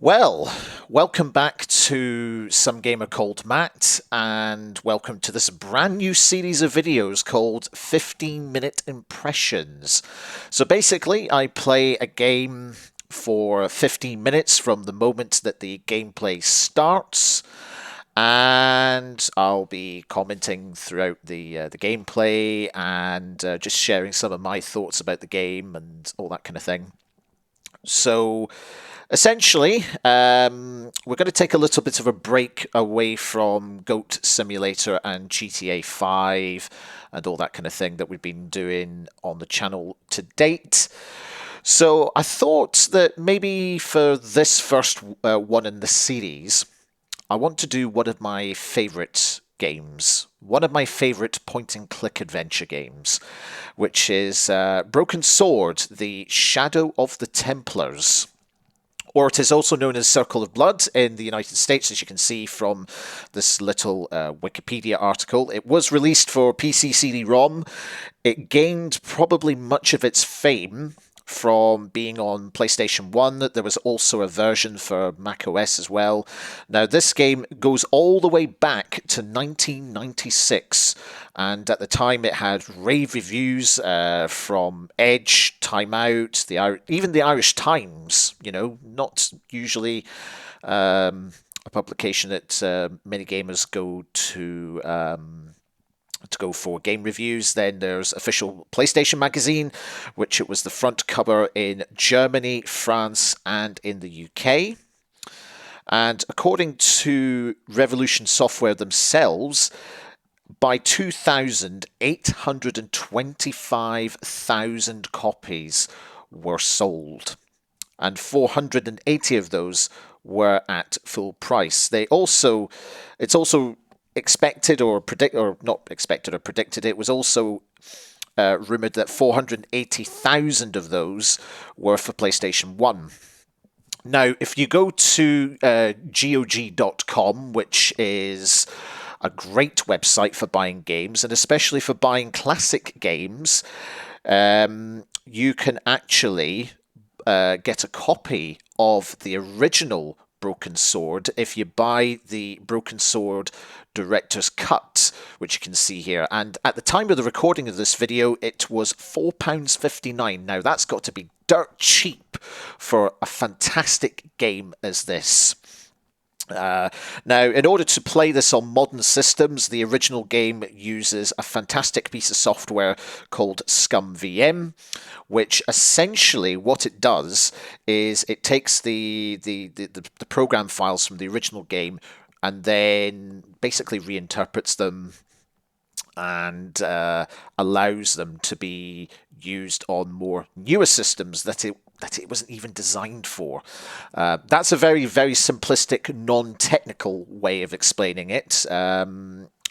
Well, welcome back to Some Gamer Called Matt, and welcome to this brand new series of videos called 15-Minute Impressions. So basically, I play a game for 15 minutes from the moment that the gameplay starts, and I'll be commenting throughout the gameplay and just sharing some of my thoughts about the game and all that kind of thing. So essentially, we're going to take a little bit of a break away from Goat Simulator and GTA 5 and all that kind of thing that we've been doing on the channel to date. So I thought that maybe for this first one in the series, I want to do one of my favourite games, one of my favourite point-and-click adventure games, which is Broken Sword, The Shadow of the Templars. Or it is also known as Circle of Blood in the United States, as you can see from this little Wikipedia article. It was released for PC CD-ROM. It gained probably much of its fame from being on PlayStation 1. There was also a version for macOS as well. Now, this game goes all the way back to 1996, and at the time it had rave reviews from Edge, Time Out, even the Irish Times, not usually a publication that many gamers go to go for game reviews. Then there's official PlayStation magazine, which it was the front cover in Germany, France, and in the UK. And according to Revolution Software themselves, by 2000, 825,000 copies were sold, and 480 of those were at full price. It's also expected or not expected or predicted. It was also rumored that 480,000 of those were for PlayStation 1. Now, if you go to GOG.com, which is a great website for buying games, and especially for buying classic games, you can actually get a copy of the original Broken Sword if you buy the Broken Sword Director's Cut, which you can see here. And at the time of the recording of this video, it was £4.59. Now, that's got to be dirt cheap for a fantastic game as this. Now, in order to play this on modern systems, the original game uses a fantastic piece of software called ScumVM, which essentially what it does is it takes the program files from the original game and then basically reinterprets them and allows them to be used on more newer systems that it wasn't even designed for. That's a very, very simplistic, non-technical way of explaining it,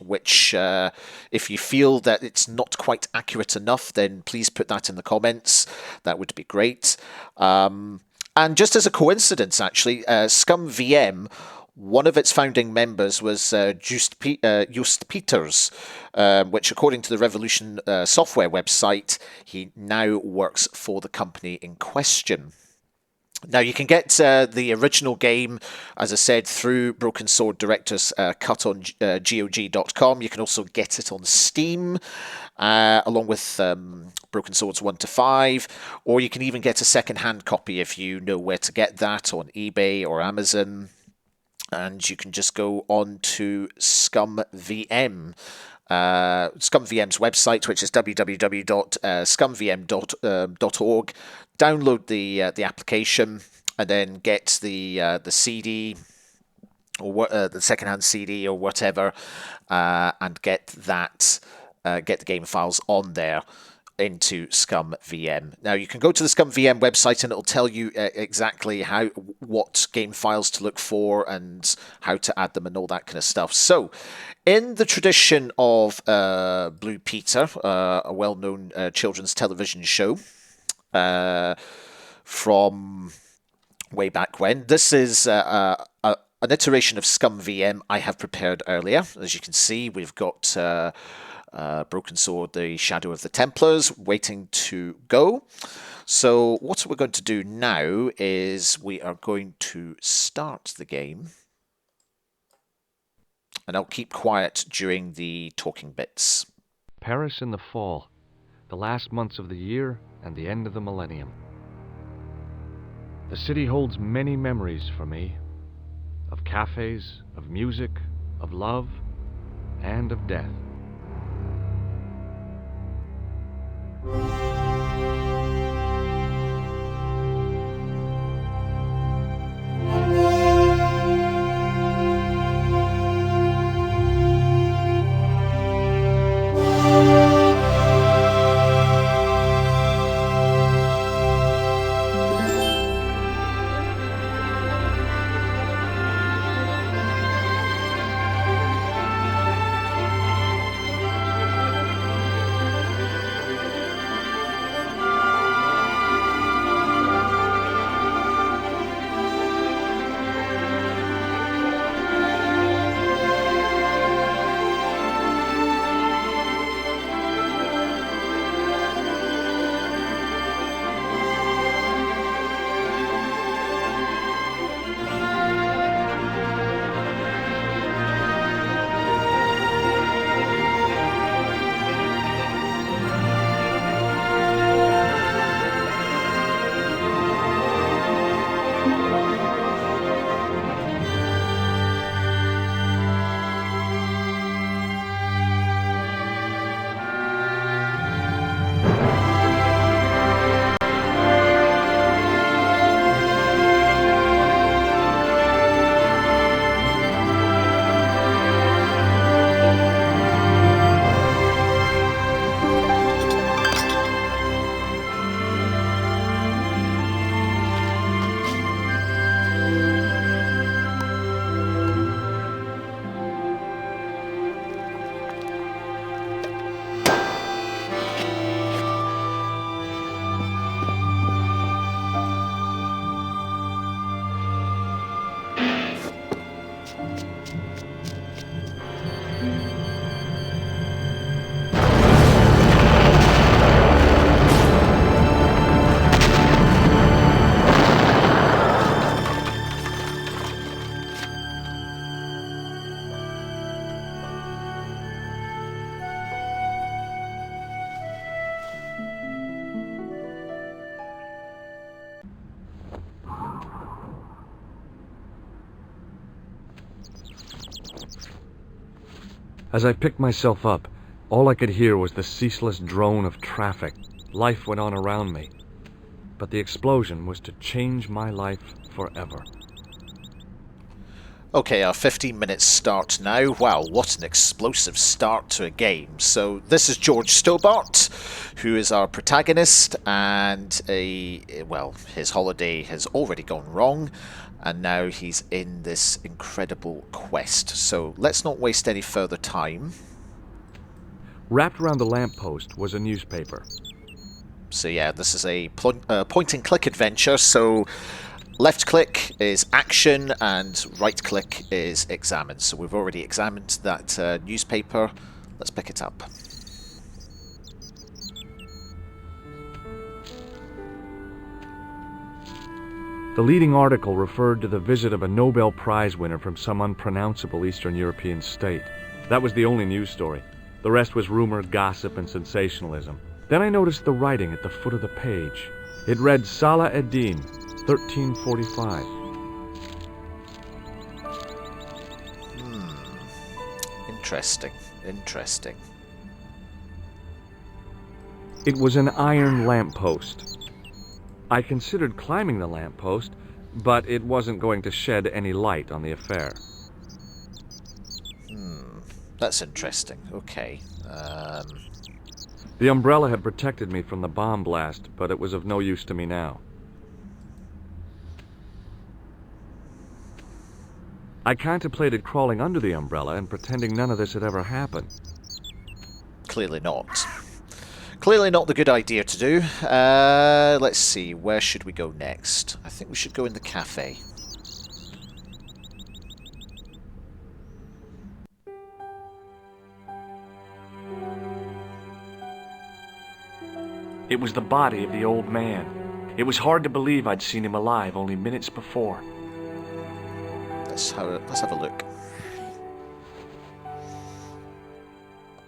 which if you feel that it's not quite accurate enough, then please put that in the comments. That would be great. And just as a coincidence, actually, ScumVM, one of its founding members was Joost Peters, which, according to the Revolution software website, he now works for the company in question. Now, you can get the original game, as I said, through Broken Sword Director's Cut on GOG.com. You can also get it on Steam, along with Broken Swords 1 to 5, or you can even get a second-hand copy if you know where to get that on eBay or Amazon. And you can just go on to ScumVM. ScumVM's website, which is www.scumvm.org. Download the application and then get the CD or the secondhand CD or whatever, and get the game files on there into ScumVM. Now, you can go to the ScumVM website and it'll tell you exactly what game files to look for and how to add them and all that kind of stuff. So, in the tradition of Blue Peter, a well-known children's television show from way back when, this is an iteration of ScumVM I have prepared earlier. As you can see, we've got Broken Sword, the Shadow of the Templars, waiting to go. So what we're going to do now is we are going to start the game. And I'll keep quiet during the talking bits. Paris in the fall, the last months of the year and the end of the millennium. The city holds many memories for me, of cafes, of music, of love, and of death. As I picked myself up, all I could hear was the ceaseless drone of traffic. Life went on around me, but the explosion was to change my life forever. Okay, our 15-minute start now. Wow, what an explosive start to a game. So this is George Stobart, who is our protagonist, and his holiday has already gone wrong, and now he's in this incredible quest. So let's not waste any further time. Wrapped around the lamppost was a newspaper. So yeah, this is a point-and-click adventure, so left click is action and right click is examine. So we've already examined that newspaper. Let's pick it up. The leading article referred to the visit of a Nobel Prize winner from some unpronounceable Eastern European state. That was the only news story. The rest was rumor, gossip, and sensationalism. Then I noticed the writing at the foot of the page. It read Salah ad-Din, 1345. Interesting. It was an iron lamppost. I considered climbing the lamppost, but it wasn't going to shed any light on the affair. That's interesting. Okay. The umbrella had protected me from the bomb blast, but it was of no use to me now. I contemplated crawling under the umbrella and pretending none of this had ever happened. Clearly not. Clearly not the good idea to do. Let's see, where should we go next? I think we should go in the cafe. It was the body of the old man. It was hard to believe I'd seen him alive only minutes before. Let's have a look.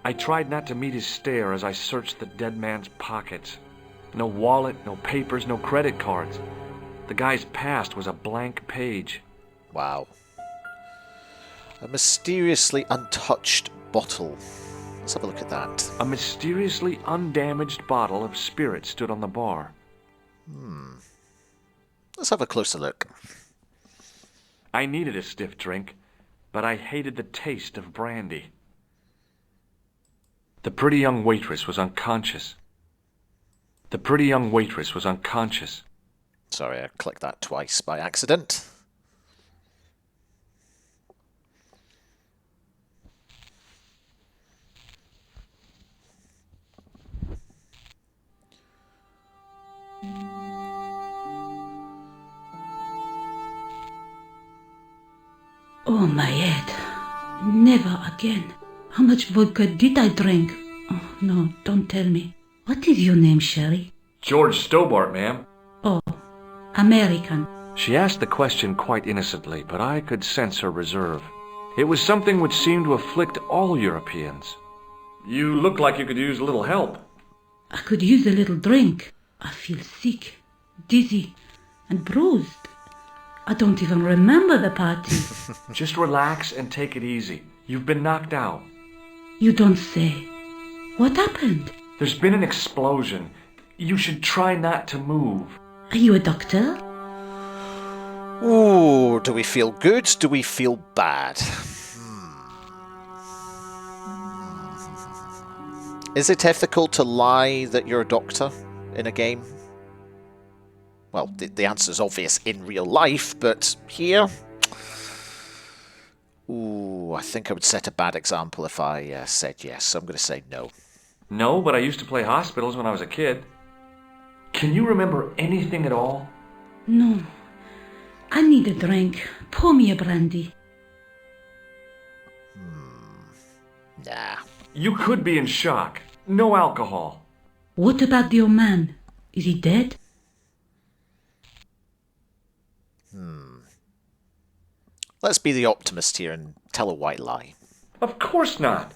I tried not to meet his stare as I searched the dead man's pockets. No wallet, no papers, no credit cards. The guy's past was a blank page. Wow. A mysteriously untouched bottle. Let's have a look at that. A mysteriously undamaged bottle of spirit stood on the bar. Let's have a closer look. I needed a stiff drink, but I hated the taste of brandy. The pretty young waitress was unconscious. Sorry, I clicked that twice by accident. Oh, my head. Never again. How much vodka did I drink? Oh, no, don't tell me. What is your name, Sherry? George Stobart, ma'am. Oh, American. She asked the question quite innocently, but I could sense her reserve. It was something which seemed to afflict all Europeans. You look like you could use a little help. I could use a little drink. I feel sick, dizzy, and bruised. I don't even remember the party. Just relax and take it easy. You've been knocked out. You don't say. What happened? There's been an explosion. You should try not to move. Are you a doctor? Ooh, do we feel good? Do we feel bad? Is it ethical to lie that you're a doctor in a game? Well, the answer is obvious in real life, but here... Ooh, I think I would set a bad example if I said yes, so I'm going to say no. No, but I used to play hospitals when I was a kid. Can you remember anything at all? No. I need a drink. Pour me a brandy. Nah. You could be in shock. No alcohol. What about the old man? Is he dead? Let's be the optimist here and tell a white lie. Of course not.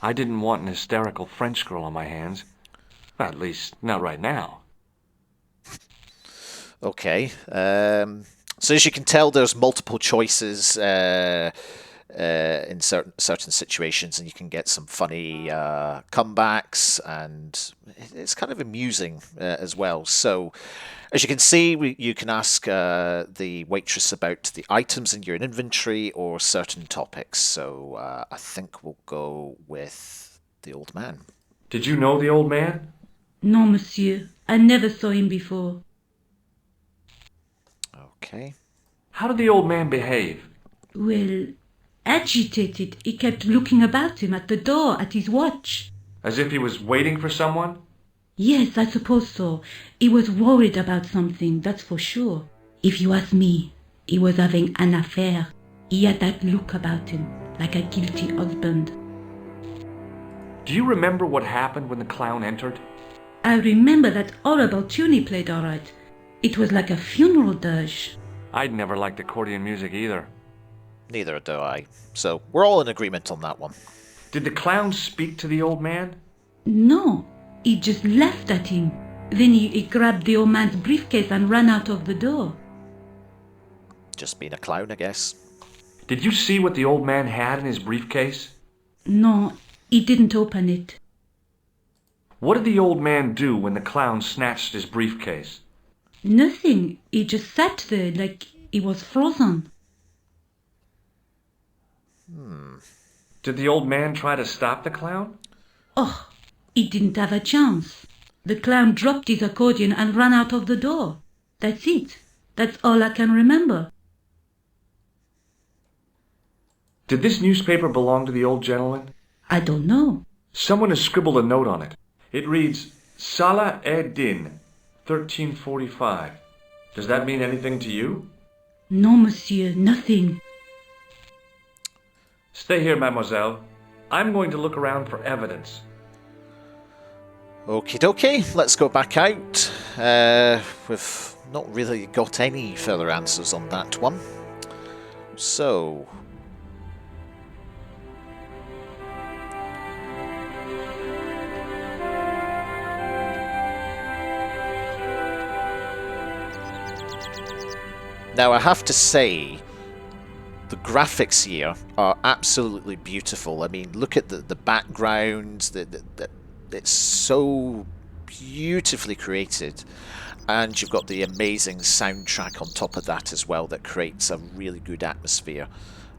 I didn't want an hysterical French girl on my hands. At least, not right now. Okay. So as you can tell, there's multiple choices in certain situations, and you can get some funny comebacks, and it's kind of amusing as well. So as you can see, you can ask the waitress about the items in your inventory or certain topics. So I think we'll go with the old man. Did you know the old man? No, monsieur. I never saw him before. Okay. How did the old man behave? Well, agitated. He kept looking about him at the door, at his watch. As if he was waiting for someone? Yes, I suppose so. He was worried about something, that's for sure. If you ask me, he was having an affair. He had that look about him, like a guilty husband. Do you remember what happened when the clown entered? I remember that horrible tune he played all right. It was like a funeral dirge. I'd never liked accordion music either. Neither do I. So we're all in agreement on that one. Did the clown speak to the old man? No, he just laughed at him. Then he grabbed the old man's briefcase and ran out of the door. Just being a clown, I guess. Did you see what the old man had in his briefcase? No, he didn't open it. What did the old man do when the clown snatched his briefcase? Nothing. He just sat there like he was frozen. Did the old man try to stop the clown? Oh, he didn't have a chance. The clown dropped his accordion and ran out of the door. That's it. That's all I can remember. Did this newspaper belong to the old gentleman? I don't know. Someone has scribbled a note on it. It reads, Salah Ed-Din, 1345. Does that mean anything to you? No, monsieur, nothing. Stay here, mademoiselle. I'm going to look around for evidence. Okie dokie, let's go back out. We've not really got any further answers on that one. So... Now I have to say, the graphics here are absolutely beautiful. I mean, look at the background, it's so beautifully created. And you've got the amazing soundtrack on top of that as well that creates a really good atmosphere.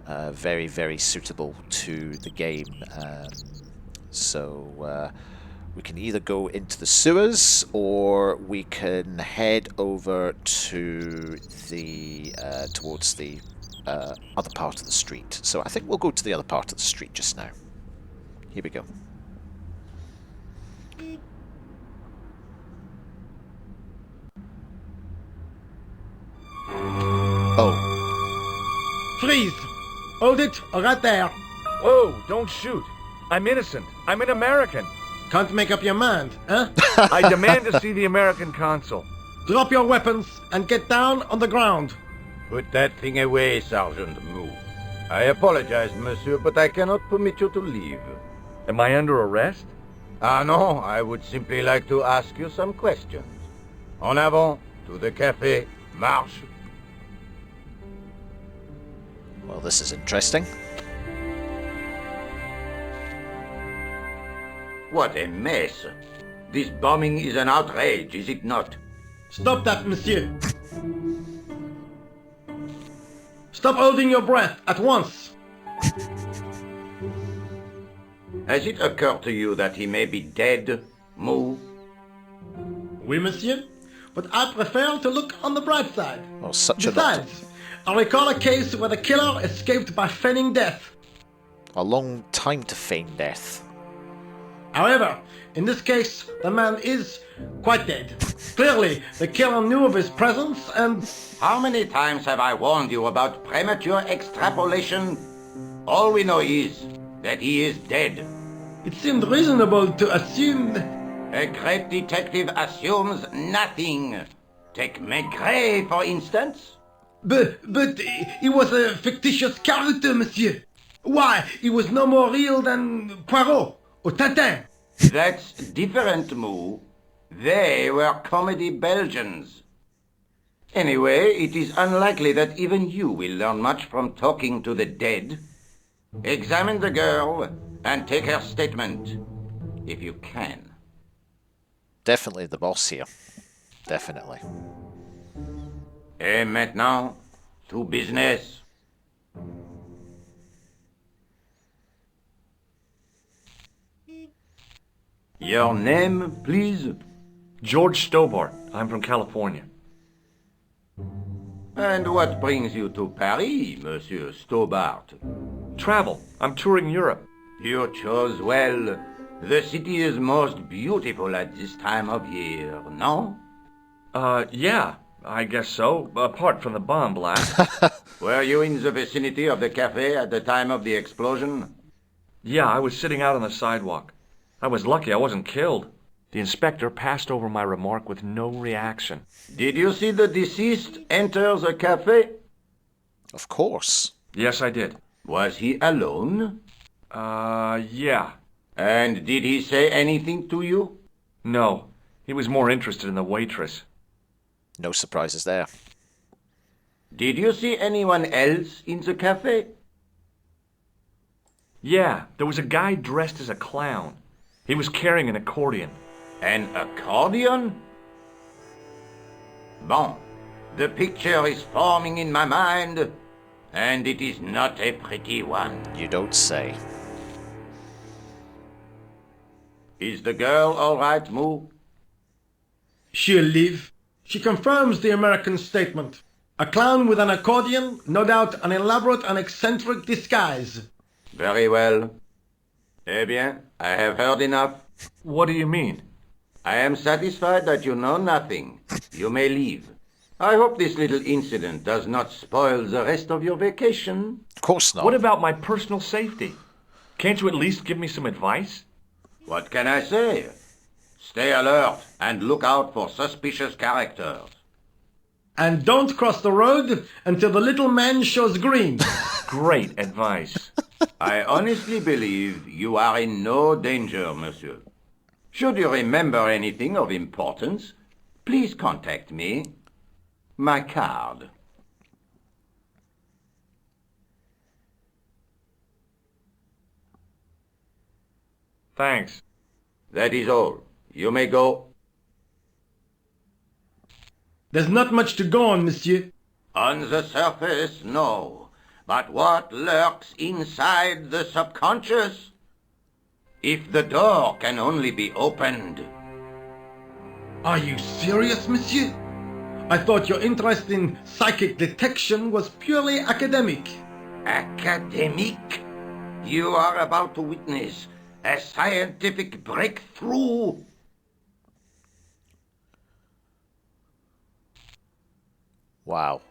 Very, very suitable to the game. So we can either go into the sewers or we can head over to the towards the other part of the street. So I think we'll go to the other part of the street just now. Here we go. Oh. Freeze! Hold it, right there. Whoa, don't shoot. I'm innocent. I'm an American. Can't make up your mind, huh? I demand to see the American consul. Drop your weapons and get down on the ground. Put that thing away, Sergeant. Move. I apologize, monsieur, but I cannot permit you to leave. Am I under arrest? Ah, no, I would simply like to ask you some questions. En avant, to the café, marche. Well, this is interesting. What a mess. This bombing is an outrage, is it not? Stop that, monsieur. Stop holding your breath at once. Has it occurred to you that he may be dead, Mou? Oui, monsieur. But I prefer to look on the bright side. Oh, such a Besides, I recall a case where the killer escaped by feigning death. long time to feign death. However, in this case, the man is quite dead. Clearly, the killer knew of his presence and... How many times have I warned you about premature extrapolation? All we know is that he is dead. It seemed reasonable to assume... A great detective assumes nothing. Take Maigret, for instance. But he was a fictitious character, monsieur. Why, he was no more real than Poirot or Tintin. That's different, Mou. They were comedy Belgians. Anyway, it is unlikely that even you will learn much from talking to the dead. Examine the girl and take her statement, if you can. Definitely the boss here. Definitely. Et maintenant, to business. Your name, please? George Stobart. I'm from California. And what brings you to Paris, Monsieur Stobart? Travel. I'm touring Europe. You chose well. The city is most beautiful at this time of year, no? Yeah, I guess so, apart from the bomb blast. Were you in the vicinity of the cafe at the time of the explosion? Yeah, I was sitting out on the sidewalk. I was lucky I wasn't killed. The inspector passed over my remark with no reaction. Did you see the deceased enter the cafe? Of course. Yes, I did. Was he alone? Yeah. And did he say anything to you? No, he was more interested in the waitress. No surprises there. Did you see anyone else in the cafe? Yeah, there was a guy dressed as a clown. He was carrying an accordion. An accordion? Bon, the picture is forming in my mind, and it is not a pretty one. You don't say. Is the girl all right, Mou? She'll live. She confirms the American statement. A clown with an accordion, no doubt an elaborate and eccentric disguise. Very well. Eh bien, I have heard enough. What do you mean? I am satisfied that you know nothing. You may leave. I hope this little incident does not spoil the rest of your vacation. Of course not. What about my personal safety? Can't you at least give me some advice? What can I say? Stay alert and look out for suspicious characters. And don't cross the road until the little man shows green. Great advice. I honestly believe you are in no danger, monsieur. Should you remember anything of importance, please contact me. My card. Thanks. That is all. You may go. There's not much to go on, monsieur. On the surface, no. But what lurks inside the subconscious? If the door can only be opened. Are you serious, monsieur? I thought your interest in psychic detection was purely academic. Academic? You are about to witness a scientific breakthrough. Wow.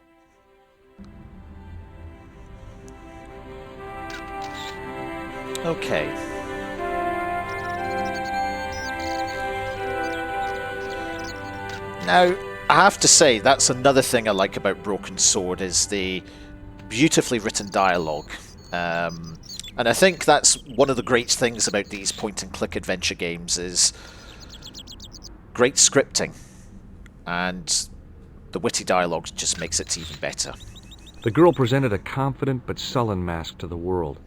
Okay. Now, I have to say, that's another thing I like about Broken Sword, is the beautifully written dialogue. And I think that's one of the great things about these point-and-click adventure games, is great scripting. And the witty dialogue just makes it even better. The girl presented a confident but sullen mask to the world,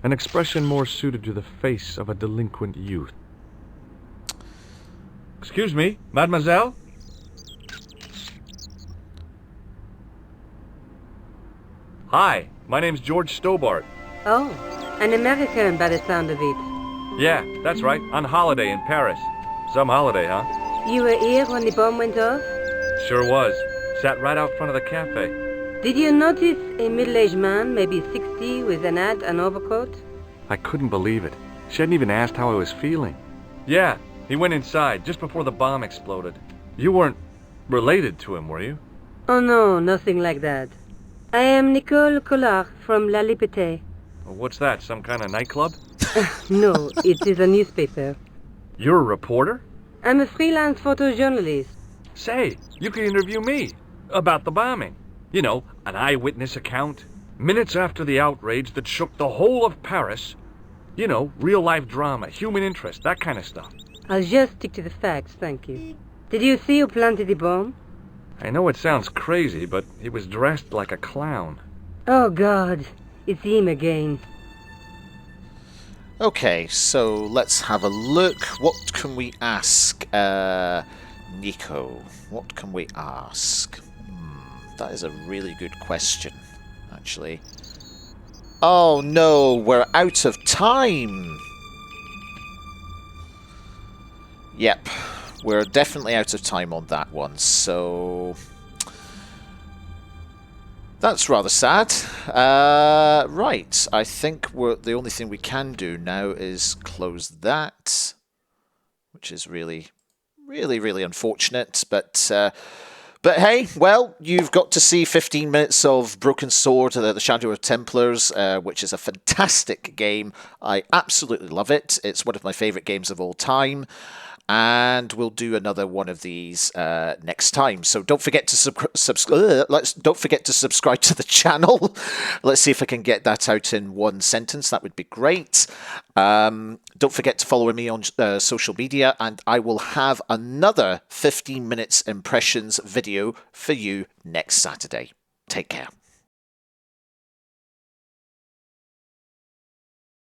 an expression more suited to the face of a delinquent youth. Excuse me, mademoiselle? Hi, my name's George Stobart. Oh, an American by the sound of it. Yeah, that's right, on holiday in Paris. Some holiday, huh? You were here when the bomb went off? Sure was. Sat right out front of the cafe. Did you notice a middle-aged man, maybe 60, with an hat and overcoat? I couldn't believe it. She hadn't even asked how I was feeling. Yeah, he went inside just before the bomb exploded. You weren't related to him, were you? Oh no, nothing like that. I am Nicole Collard from La Liberté. What's that, some kind of nightclub? No, it is a newspaper. You're a reporter? I'm a freelance photojournalist. Say, you could interview me about the bombing. You know, an eyewitness account. Minutes after the outrage that shook the whole of Paris. You know, real-life drama, human interest, that kind of stuff. I'll just stick to the facts, thank you. Did you see who planted the bomb? I know it sounds crazy, but he was dressed like a clown. Oh God, it's him again. Okay, so let's have a look. What can we ask Nico? What can we ask? That is a really good question, actually. Oh no, we're out of time! Yep, we're definitely out of time on that one, so that's rather sad. Right, I think the only thing we can do now is close that, which is really, really unfortunate, but hey, well, you've got to see 15 minutes of Broken Sword, The Shadow of Templars, which is a fantastic game. I absolutely love it. It's one of my favourite games of all time. And we'll do another one of these next time. So don't forget to don't forget to subscribe to the channel. Let's see if I can get that out in one sentence. That would be great. Don't forget to follow me on social media, and I will have another 15 minutes impressions video for you next Saturday. Take care.